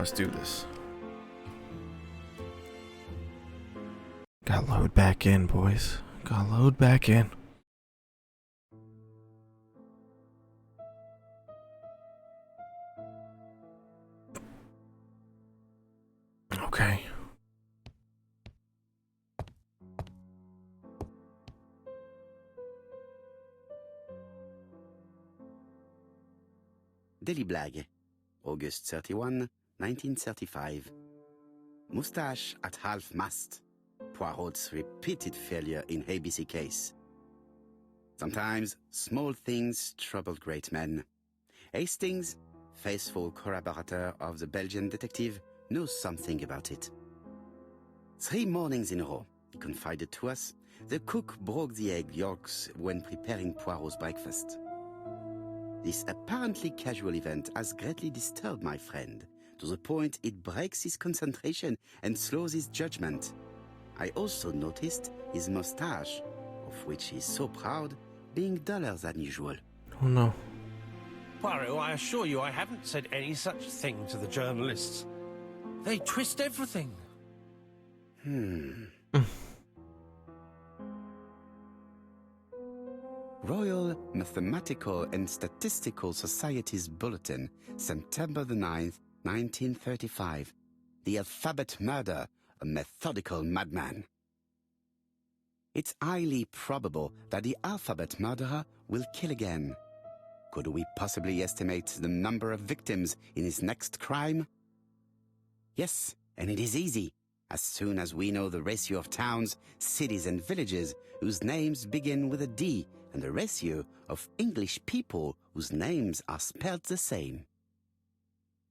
Let's do this. Gotta load back in, boys. Gotta load back in. Okay. Daily Blag, August 31, 1935. Moustache at half-mast. Poirot's repeated failure in ABC case. Sometimes small things trouble great men. Hastings, faithful collaborator of the Belgian detective, knows something about it. 3 mornings in a row, he confided to us, the cook broke the egg yolks when preparing Poirot's breakfast. This apparently casual event has greatly disturbed my friend, to the point it breaks his concentration and slows his judgment. I also noticed his mustache, of which he is so proud, being duller than usual. Oh no. Poirot, I assure you I haven't said any such thing to the journalists. They twist everything. Royal Mathematical and Statistical Society's Bulletin, September the 9th, 1935. The Alphabet Murder, a methodical madman. It's highly probable that the alphabet murderer will kill again. Could we possibly estimate the number of victims in his next crime? Yes, and it is easy. As soon as we know the ratio of towns, cities and villages whose names begin with a D and the ratio of English people whose names are spelled the same.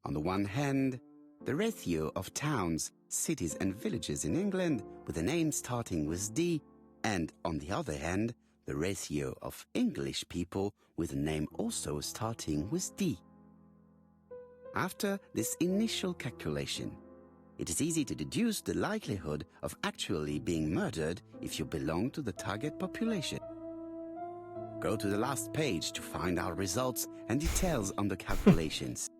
On the one hand, the ratio of towns, cities and villages in England with a name starting with D, and on the other hand, the ratio of English people with a name also starting with D. After this initial calculation, it is easy to deduce the likelihood of actually being murdered if you belong to the target population. Go to the last page to find our results and details on the calculations.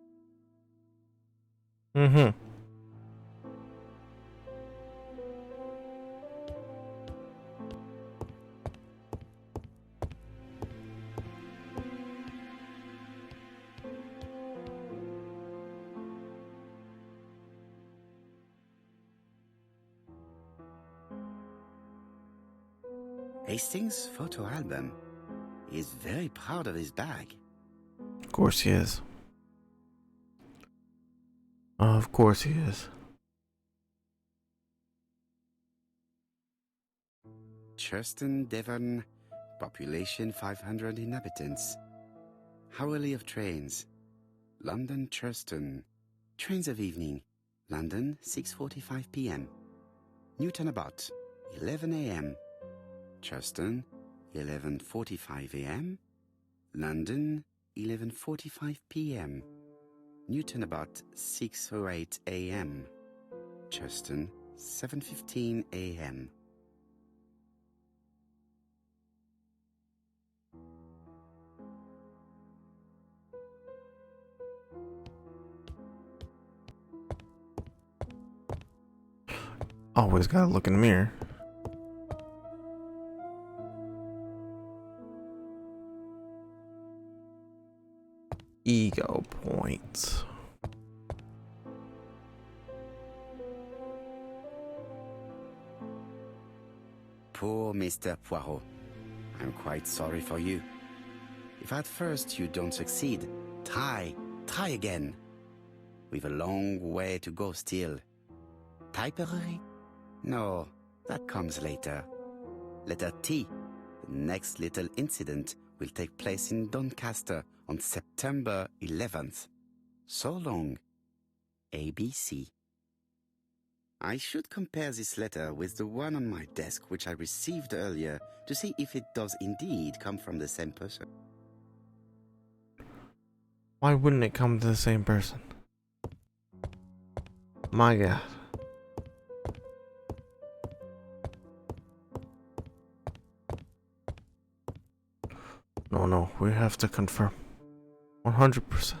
Hastings' photo album. He is very proud of his bag. Of course he is. Of course he is. Churston, Devon, population 500 inhabitants. Hourly of trains. London, Churston. Trains of evening. London, 6:45 p.m. Newton about, 11 a.m. Churston, 11:45 a.m. London, 11:45 p.m. Newton about 6:08 a.m. Churston, 7:15 a.m. Always gotta look in the mirror. Ego points. Poor Mr. Poirot. I'm quite sorry for you. If at first you don't succeed, try again. We've a long way to go still. Typery? No, that comes later. Letter T. The next little incident will take place in Doncaster on September 11th. So long. ABC. I should compare this letter with the one on my desk which I received earlier to see if it does indeed come from the same person. Why wouldn't it come to the same person? My God. No, we have to confirm. 100%.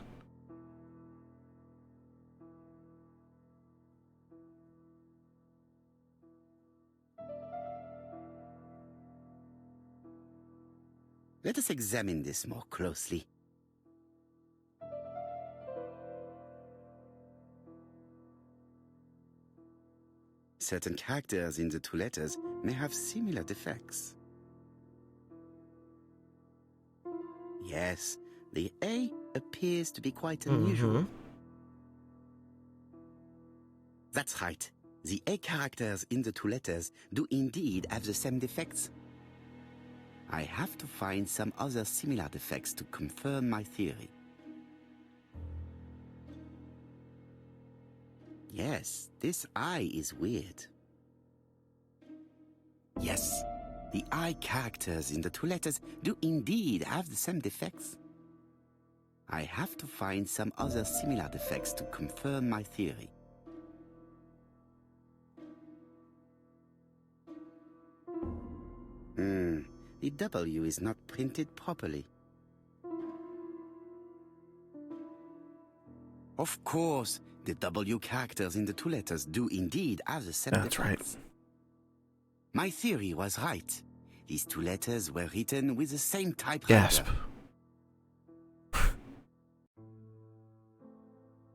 Let us examine this more closely. Certain characters in the two letters may have similar defects. Yes, the A appears to be quite unusual. That's right. The A characters in the two letters do indeed have the same defects. I have to find some other similar defects to confirm my theory. Yes, this I is weird. Yes, the I characters in the two letters do indeed have the same defects. I have to find some other similar defects to confirm my theory. The W is not printed properly. Of course, the W characters in the two letters do indeed have the same That's defects. right. My theory was right. These two letters were written with the same typewriter. Gasp.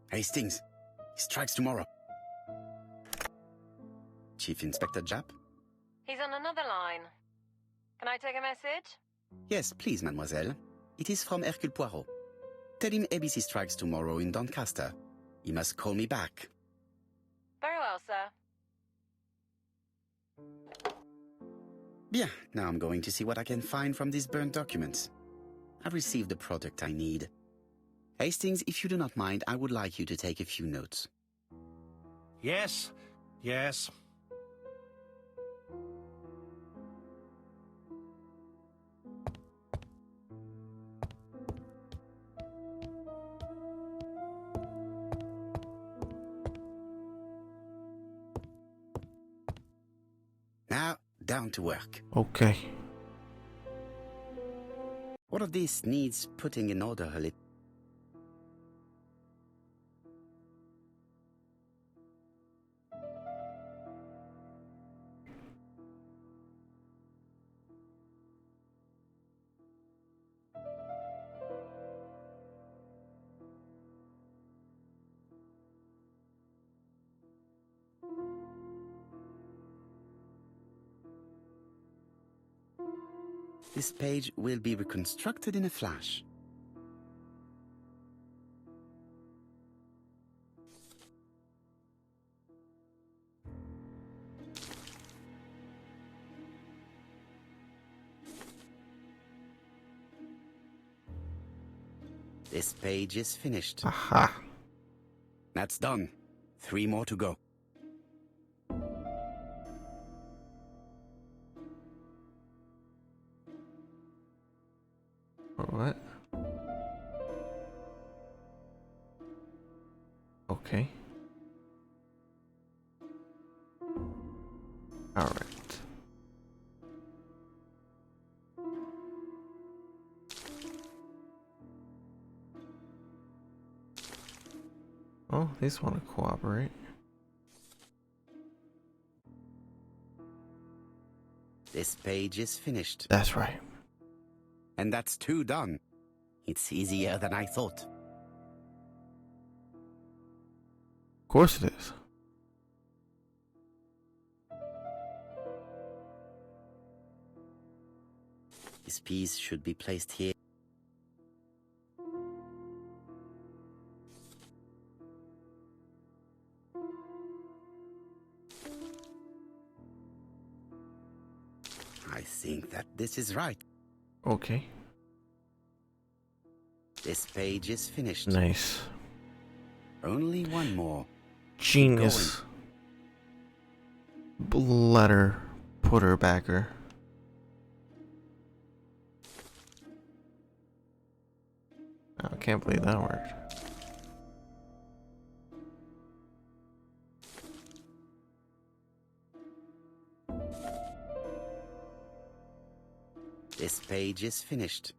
Hastings, he strikes tomorrow. Chief Inspector Japp? He's on another line. Can I take a message? Yes, please, mademoiselle. It is from Hercule Poirot. Tell him ABC strikes tomorrow in Doncaster. He must call me back. Very well, sir. Bien, now I'm going to see what I can find from these burnt documents. I've received the product I need. Hastings, if you do not mind, I would like you to take a few notes. Yes, yes. Now, down to work. Okay. All of this needs putting in order a little. This page will be reconstructed in a flash. This page is finished. Aha. That's done. 3 more to go. What? Okay. All right. Oh, these want to cooperate. This page is finished. That's right. And that's 2 done. It's easier than I thought. Of course it is. This piece should be placed here. I think that this is right. Okay. This page is finished. Nice. Only 1 more. Genius. Letter putter backer. I can't believe that worked. This page is finished.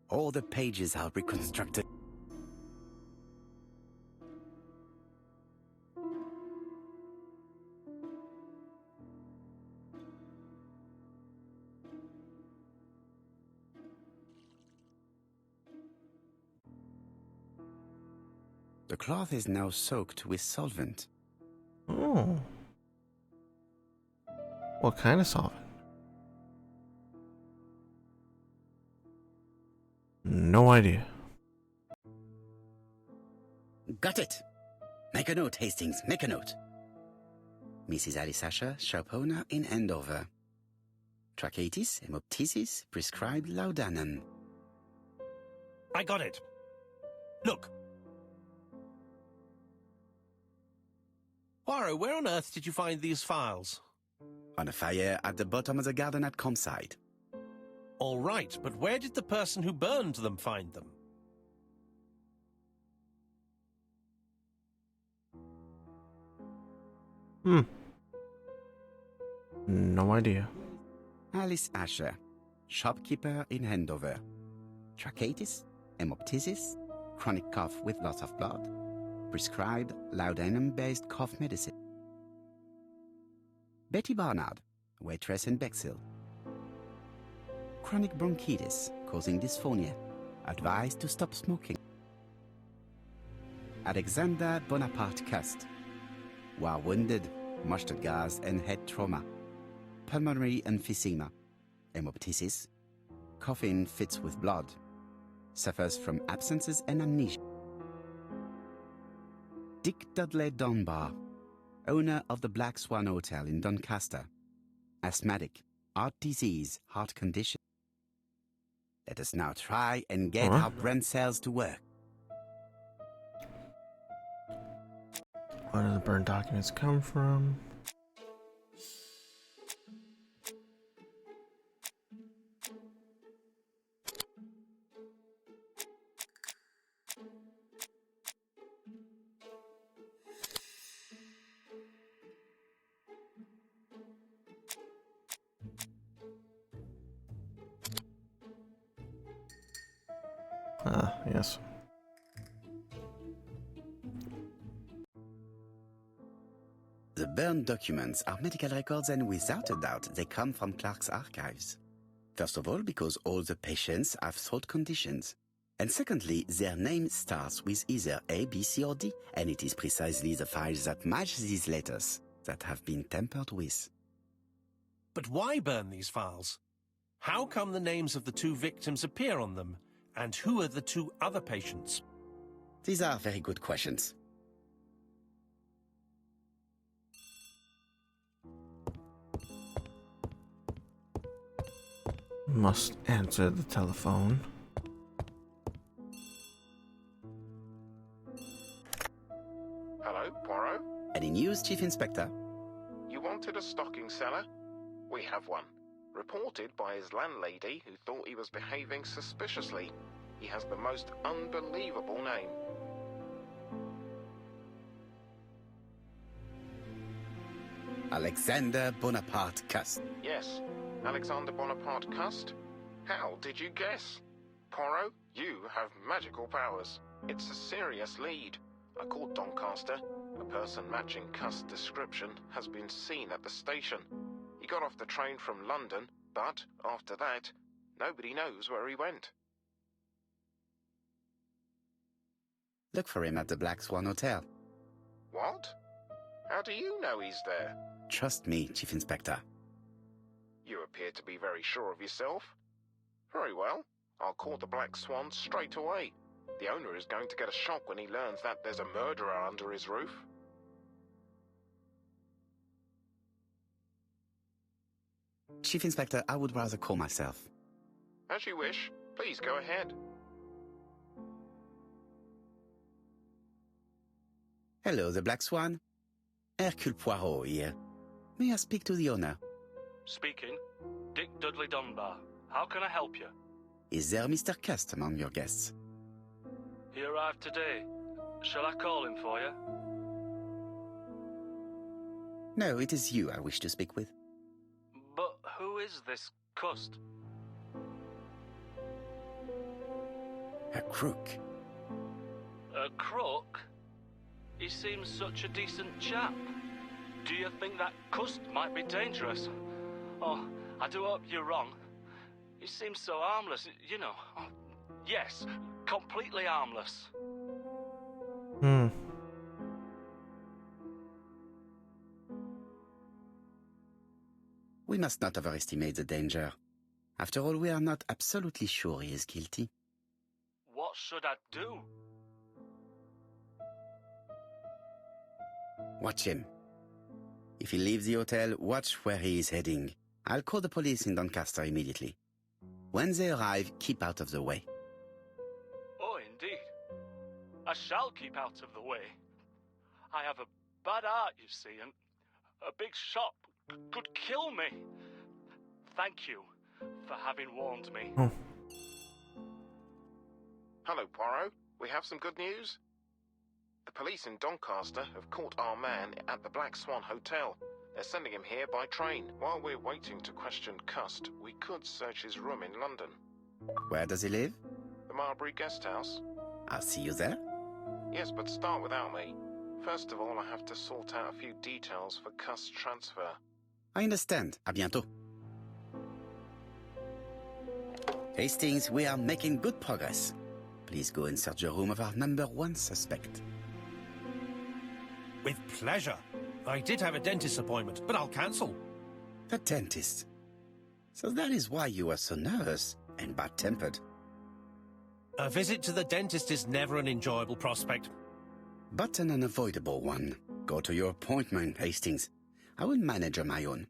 All the pages are reconstructed. The cloth is now soaked with solvent. Oh. What kind of solvent? No idea. Got it! Make a note, Hastings, make a note. Mrs. Alice Asher, shop owner in Andover. Tracheitis, hemoptysis, prescribed laudanum. I got it. Look. Poirot, where on earth did you find these files? On a fire at the bottom of the garden at campsite. All right, but where did the person who burned them find them? No idea. Alice Asher, shopkeeper in Andover. Tracheitis, hemoptysis, chronic cough with loss of blood. Prescribed laudanum-based cough medicine. Betty Barnard, waitress in Bexhill. Chronic bronchitis causing dysphonia. Advised to stop smoking. Alexander Bonaparte Cust. War wounded, mustard gas and head trauma. Pulmonary emphysema. Hemoptysis. Coughing fits with blood. Suffers from absences and amnesia. Dick Dudley Dunbar, owner of the Black Swan Hotel in Doncaster. Asthmatic, heart disease, heart condition. Let us now try and get our brain cells to work. Where do the burned documents come from? Ah, yes. The burned documents are medical records, and without a doubt they come from Clark's archives. First of all, because all the patients have throat conditions. And secondly, their name starts with either A, B, C, or D, and it is precisely the files that match these letters that have been tampered with. But why burn these files? How come the names of the two victims appear on them? And who are the two other patients? These are very good questions. Must answer the telephone. Hello, Poirot? Any news, Chief Inspector? You wanted a stocking seller? We have one. Reported by his landlady, who thought he was behaving suspiciously. He has the most unbelievable name. Alexander Bonaparte Cust. Yes, Alexander Bonaparte Cust. How did you guess? Poirot, you have magical powers. It's a serious lead. I called Doncaster. A person matching Cust's description has been seen at the station. He got off the train from London, but after that, nobody knows where he went. Look for him at the Black Swan Hotel. What? How do you know he's there? Trust me, Chief Inspector. You appear to be very sure of yourself. Very well. I'll call the Black Swan straight away. The owner is going to get a shock when he learns that there's a murderer under his roof. Chief Inspector, I would rather call myself. As you wish. Please go ahead. Hello, the Black Swan. Hercule Poirot here. May I speak to the owner? Speaking. Dick Dudley Dunbar. How can I help you? Is there Mr. Cust among your guests? He arrived today. Shall I call him for you? No, it is you I wish to speak with. But who is this Cust? A crook. A crook? He seems such a decent chap. Do you think that Cust might be dangerous? Oh, I do hope you're wrong. He seems so harmless, you know. Oh, yes, completely harmless. Hmm. We must not overestimate the danger. After all, we are not absolutely sure he is guilty. What should I do? Watch him. If he leaves the hotel, watch where he is heading. I'll call the police in Doncaster immediately. When they arrive, keep out of the way. Oh, indeed. I shall keep out of the way. I have a bad heart, you see, and a big shot could kill me. Thank you for having warned me. Oh. Hello, Poirot. We have some good news. The police in Doncaster have caught our man at the Black Swan Hotel. They're sending him here by train. While we're waiting to question Cust, we could search his room in London. Where does he live? The Marbury Guest House? I'll see you there. Yes, but start without me. First of all, I have to sort out a few details for Cust's transfer. I understand. À bientôt. Hastings, we are making good progress. Please go and search the room of our #1 suspect. With pleasure. I did have a dentist appointment, but I'll cancel. The dentist. So that is why you are so nervous and bad-tempered. A visit to the dentist is never an enjoyable prospect. But an unavoidable one. Go to your appointment, Hastings. I will manage on my own.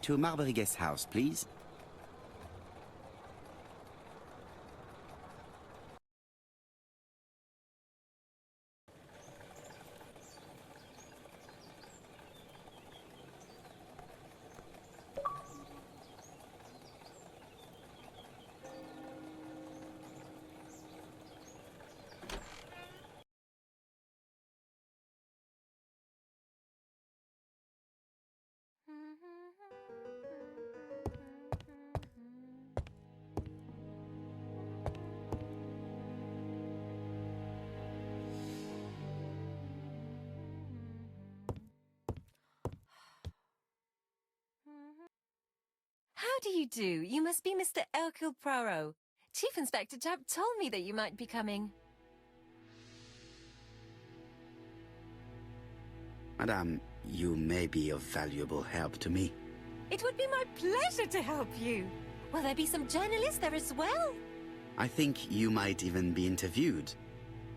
To Marbury Guest House, please. How do you do? You must be Mr. Hercule Poirot. Chief Inspector Jupp told me that you might be coming. Madame, you may be of valuable help to me. It would be my pleasure to help you. Will there be some journalists there as well? I think you might even be interviewed.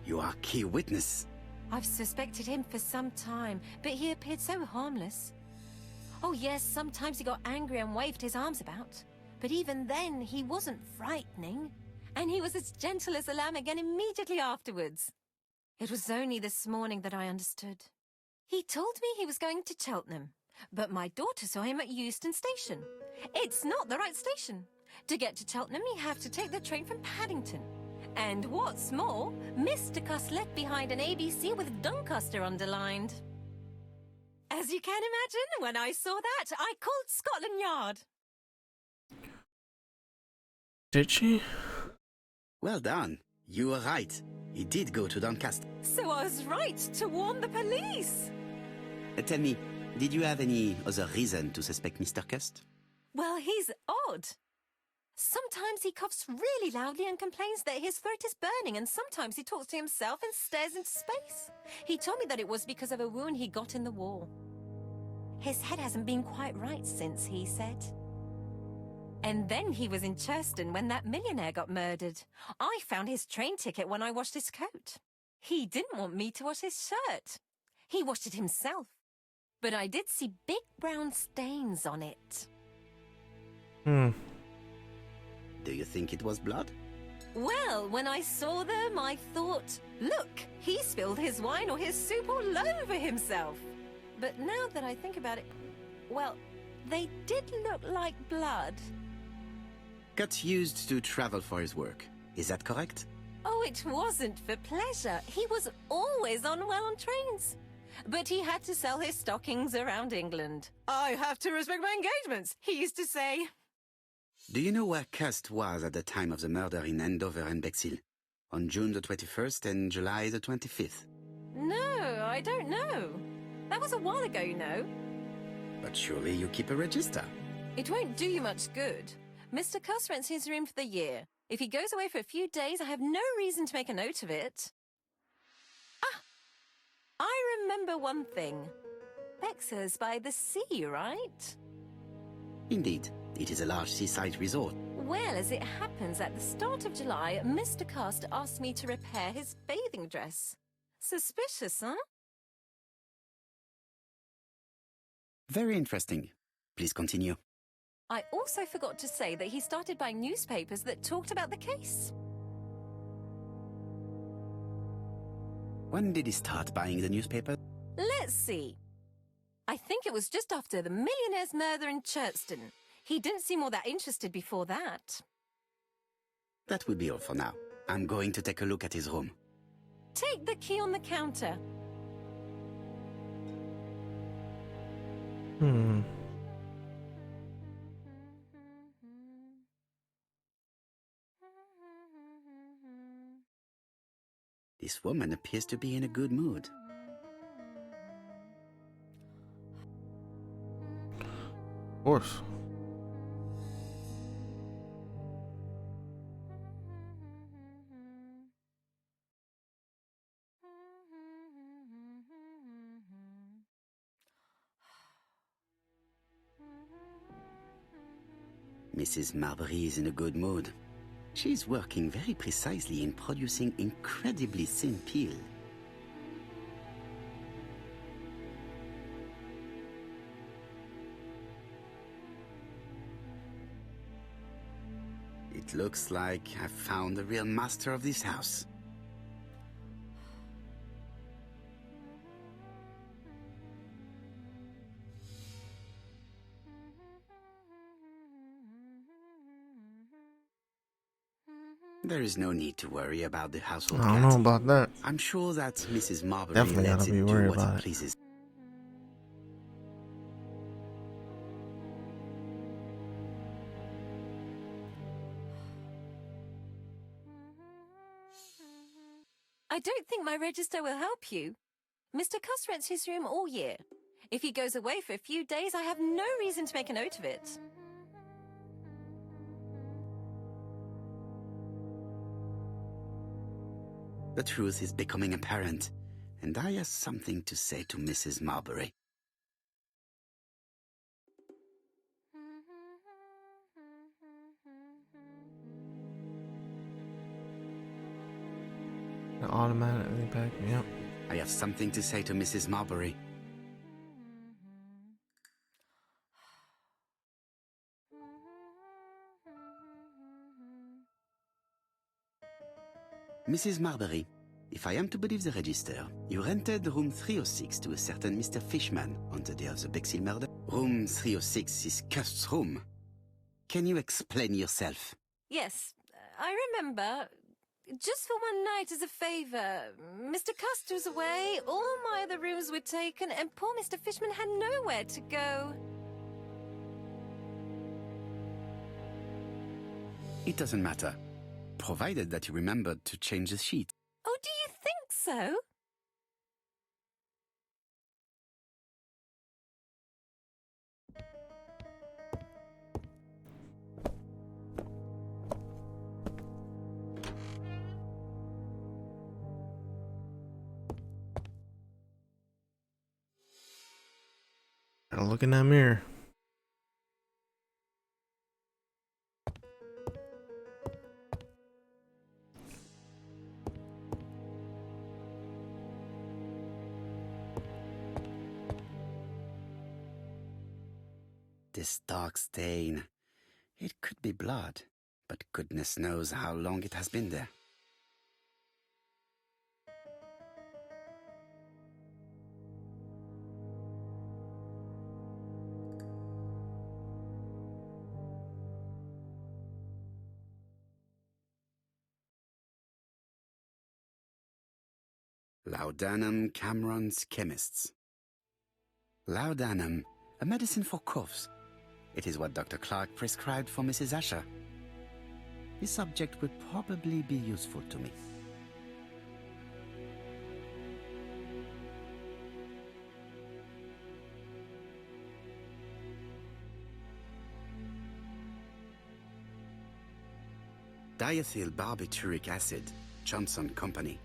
You are key witness. I've suspected him for some time, but he appeared so harmless. Oh yes, sometimes he got angry and waved his arms about. But even then, he wasn't frightening. And he was as gentle as a lamb again immediately afterwards. It was only this morning that I understood. He told me he was going to Cheltenham, but my daughter saw him at Euston Station. It's not the right station. To get to Cheltenham, you have to take the train from Paddington. And what's more, Mr. Cuss left behind an ABC with Doncaster underlined. As you can imagine, when I saw that, I called Scotland Yard. Did she? Well done. You were right. He did go to Doncaster. So I was right to warn the police. Tell me, did you have any other reason to suspect Mr. Cust? Well, he's odd. Sometimes he coughs really loudly and complains that his throat is burning, and sometimes he talks to himself and stares into space. He told me that it was because of a wound he got in the war. His head hasn't been quite right since, he said. And then he was in Churston when that millionaire got murdered. I found his train ticket when I washed his coat. He didn't want me to wash his shirt. He washed it himself. But I did see big brown stains on it. Do you think it was blood? Well, when I saw them, I thought, look, he spilled his wine or his soup all over himself. But now that I think about it, well, they did look like blood. Cust used to travel for his work. Is that correct? Oh, it wasn't for pleasure. He was always unwell on trains. But he had to sell his stockings around England. I have to respect my engagements, he used to say. Do you know where Cust was at the time of the murder in Andover and Bexhill? On June the 21st and July the 25th? No, I don't know. That was a while ago, you know. But surely you keep a register. It won't do you much good. Mr. Cuss rents his room for the year. If he goes away for a few days, I have no reason to make a note of it. Ah! I remember one thing. Bexer's by the sea, right? Indeed, it is a large seaside resort. Well, as it happens, at the start of July, Mr. Cast asked me to repair his bathing dress. Suspicious, huh? Very interesting. Please continue. I also forgot to say that he started buying newspapers that talked about the case. When did he start buying the newspaper? Let's see. I think it was just after the millionaire's murder in Churchton. He didn't seem all that interested before that. That will be all for now. I'm going to take a look at his room. Take the key on the counter. This woman appears to be in a good mood. Of course. Mrs. Marbury is in a good mood. She's working very precisely in producing incredibly thin peel. It looks like I've found the real master of this house. There is no need to worry about the household I don't cat. know about that. I'm sure that Mrs. Marbury Definitely lets gotta be it do worried what about it it. pleases. I don't think my register will help you. Mr. Cuss rents his room all year. If he goes away for a few days, I have no reason to make a note of it. The truth is becoming apparent, and I have something to say to Mrs. Marbury. It automatically back me up. I have something to say to Mrs. Marbury. Mrs. Marbury, if I am to believe the register, you rented room 306 to a certain Mr. Fishman on the day of the Bexhill murder. Room 306 is Cust's room. Can you explain yourself? Yes, I remember. Just for one night as a favour. Mr. Cust was away, all my other rooms were taken, and poor Mr. Fishman had nowhere to go. It doesn't matter, provided that you remembered to change the sheet. Oh, do you think so? Gotta look in that mirror. This dark stain. It could be blood, but goodness knows how long it has been there. Laudanum Cameron's Chemists. Laudanum, a medicine for coughs. It is what Dr. Clark prescribed for Mrs. Asher. This subject would probably be useful to me. Diethyl barbituric acid, Johnson Company.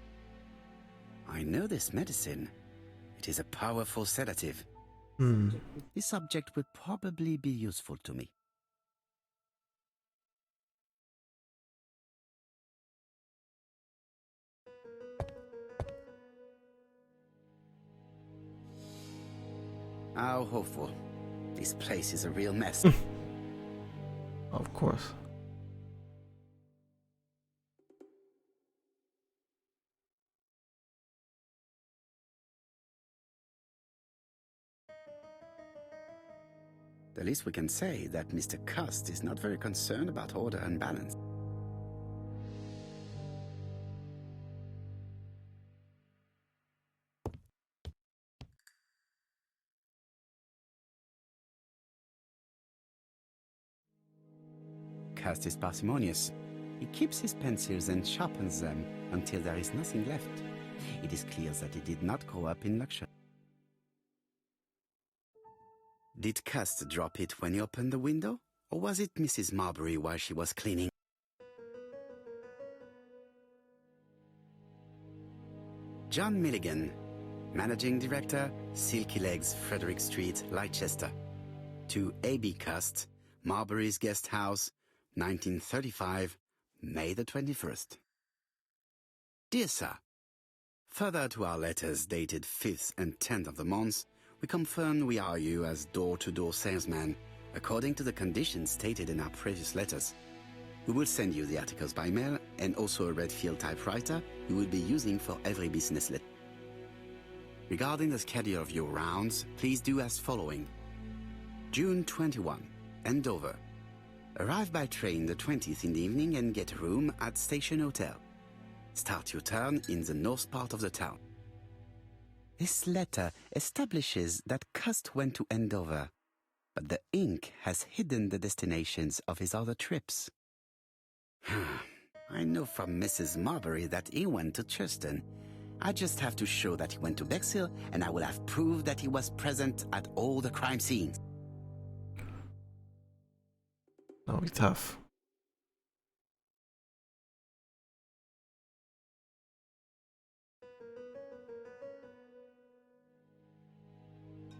I know this medicine. It is a powerful sedative. This subject would probably be useful to me. How hopeful. This place is a real mess. Of course. The least we can say that Mr. Cust is not very concerned about order and balance. Cust is parsimonious. He keeps his pencils and sharpens them until there is nothing left. It is clear that he did not grow up in luxury. Did Cust drop it when he opened the window? Or was it Mrs. Marbury while she was cleaning? John Milligan, Managing Director, Silky Legs, Frederick Street, Leicester. To A.B. Cust, Marbury's Guest House, 1935, May the 21st. Dear Sir, further to our letters dated 5th and 10th of the month, we confirm we are you as door-to-door salesman, according to the conditions stated in our previous letters. We will send you the articles by mail and also a Redfield typewriter you will be using for every business letter. Regarding the schedule of your rounds, please do as following. June 21, Andover. Arrive by train the 20th in the evening and get a room at Station Hotel. Start your turn in the north part of the town. This letter establishes that Cust went to Andover, but the ink has hidden the destinations of his other trips. I know from Mrs. Marbury that he went to Churston. I just have to show that he went to Bexhill, and I will have proved that he was present at all the crime scenes. That'll be tough.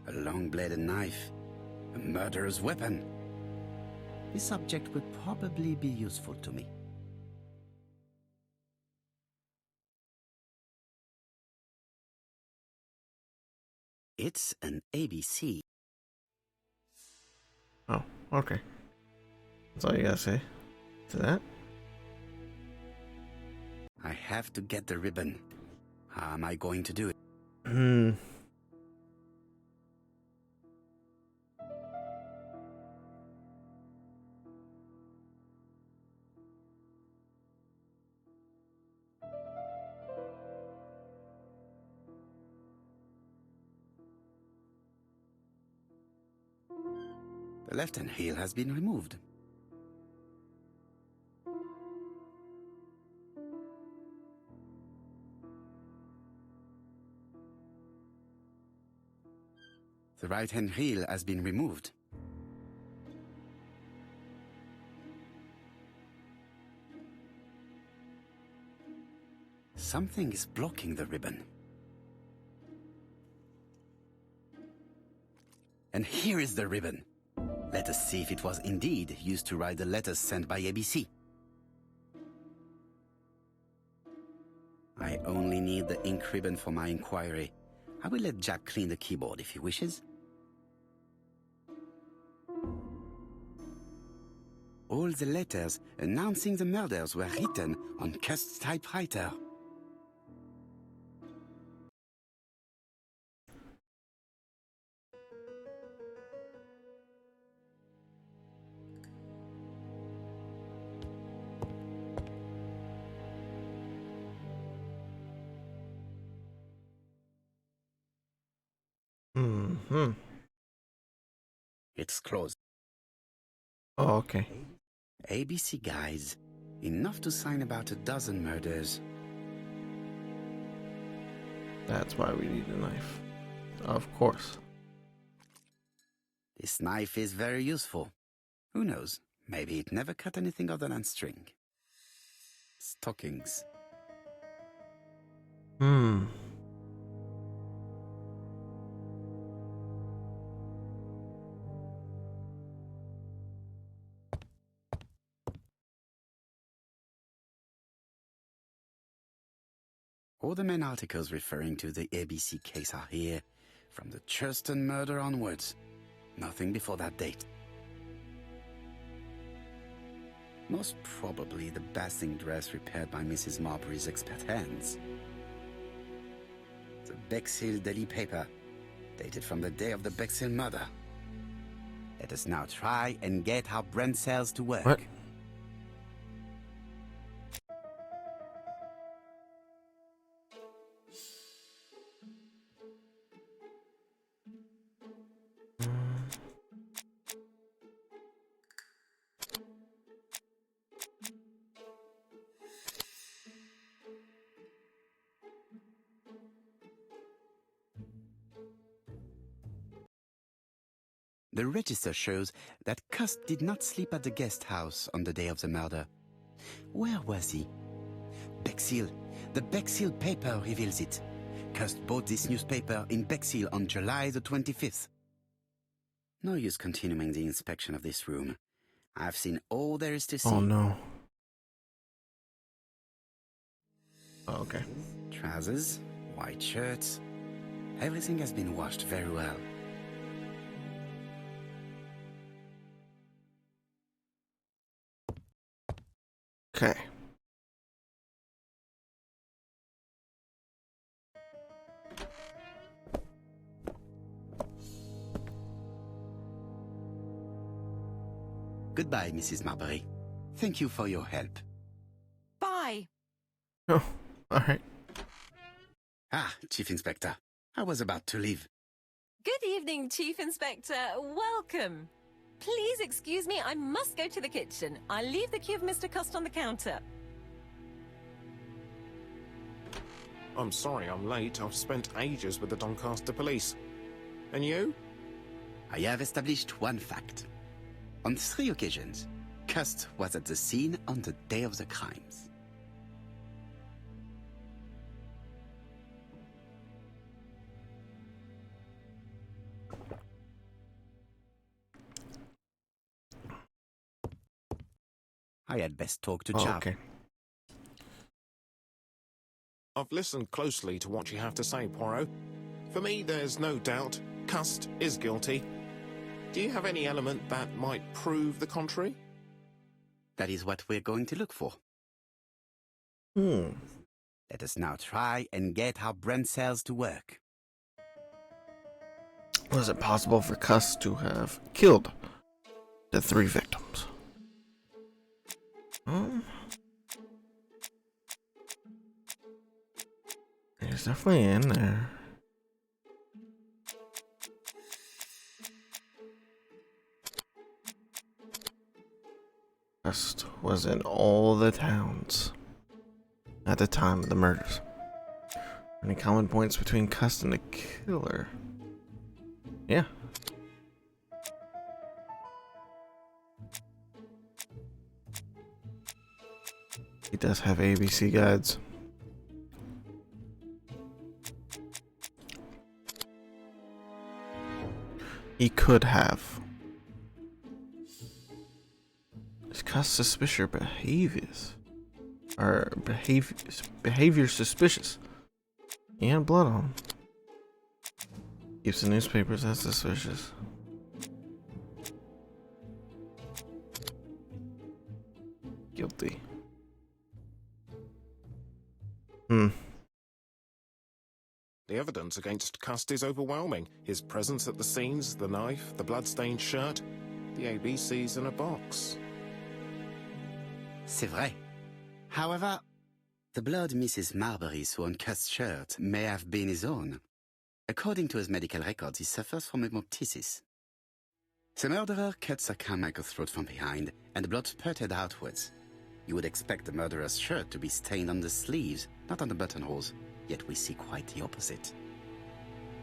A long-bladed knife. A murderer's weapon. This subject would probably be useful to me. It's an ABC. Oh, okay. That's all you gotta say to that? I have to get the ribbon. How am I going to do it? The left-hand heel has been removed. The right-hand heel has been removed. Something is blocking the ribbon. And here is the ribbon. Let us see if it was indeed used to write the letters sent by ABC. I only need the ink ribbon for my inquiry. I will let Jack clean the keyboard if he wishes. All the letters announcing the murders were written on Cust's typewriter. It's closed. Oh, okay. ABC guys, enough to sign about a dozen murders. That's why we need a knife. Of course. This knife is very useful. Who knows? Maybe it never cut anything other than string. stockings. Hmm. All the main articles referring to the ABC case are here, from the Churston murder onwards. Nothing before that date. Most probably the basting dress repaired by Mrs. Marbury's expert hands. The Bexhill Daily paper, dated from the day of the Bexhill murder. Let us now try and get our brain cells to work. What? The register shows that Cust did not sleep at the guest house on the day of the murder. Where was he? Bexhill. The Bexhill paper reveals it. Cust bought this newspaper in Bexhill on July the 25th. No use continuing the inspection of this room. I've seen all there is to see. Oh no. Oh, okay. Trousers, white shirts. Everything has been washed very well. Okay. Goodbye, Mrs. Marbury. Thank you for your help. Bye. Oh, all right. Ah, Chief Inspector. I was about to leave. Good evening, Chief Inspector. Welcome. Please excuse me, I must go to the kitchen. I'll leave the key of Mr. Cust on the counter. I'm sorry I'm late. I've spent ages with the Doncaster police. And you? I have established one fact. On 3 occasions, Cust was at the scene on the day of the crimes. I had best talk to Oh, Chap. okay. I've listened closely to what you have to say, Poirot. For me, there's no doubt Cust is guilty. Do you have any element that might prove the contrary? That is what we're going to look for. Hmm. Let us now try and get our brain cells to work. Was it possible for Cust to have killed the 3 victims? It's definitely in there. Cust was in all the towns at the time of the murders. Any common points between Cust and the killer? Yeah. He does have ABC guides. He could have. Is Cust suspicious or behaviors? Or behavior suspicious? He had blood on him. Keeps the newspapers, that's suspicious. Guilty. The evidence against Cust is overwhelming. His presence at the scenes, the knife, the blood-stained shirt, the ABCs in a box. C'est vrai. However, the blood Mrs. Marbury saw on Cust's shirt may have been his own. According to his medical records, he suffers from hemoptysis. The murderer cut Sir Carmichael's throat from behind, and the blood spurted outwards. You would expect the murderer's shirt to be stained on the sleeves, not on the buttonholes, yet we see quite the opposite.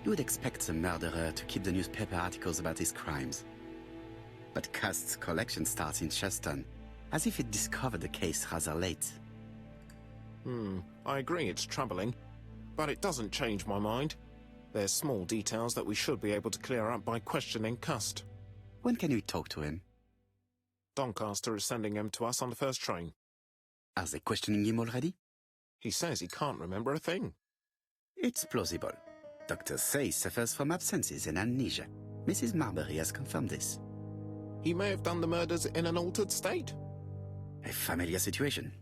You would expect the murderer to keep the newspaper articles about his crimes. But Cust's collection starts in Cheston, as if it discovered the case rather late. I agree it's troubling, but it doesn't change my mind. There's small details that we should be able to clear up by questioning Cust. When can we talk to him? Doncaster is sending him to us on the first train. Are they questioning him already? He says he can't remember a thing. It's plausible. Doctors say he suffers from absences and amnesia. Mrs. Marbury has confirmed this. He may have done the murders in an altered state. A familiar situation.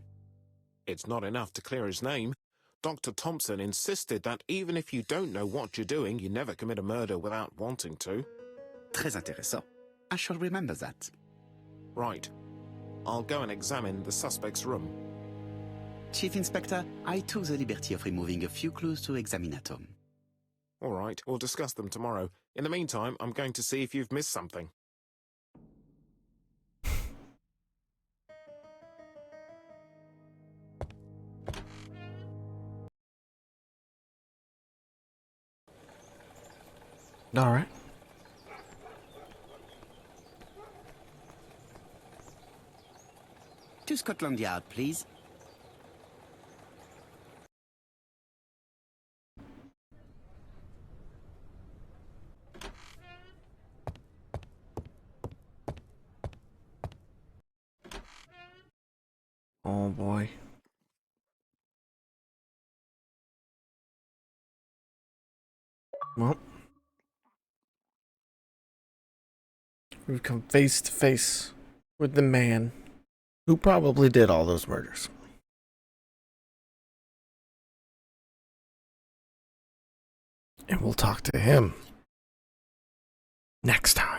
It's not enough to clear his name. Dr. Thompson insisted that even if you don't know what you're doing, you never commit a murder without wanting to. Très intéressant. I shall remember that. Right. I'll go and examine the suspect's room. Chief Inspector, I took the liberty of removing a few clues to examinatum. All right, we'll discuss them tomorrow. In the meantime, I'm going to see if you've missed something. All right. To Scotland Yard, please. Oh boy. Well, we've come face to face with the man who probably did all those murders. And we'll talk to him next time.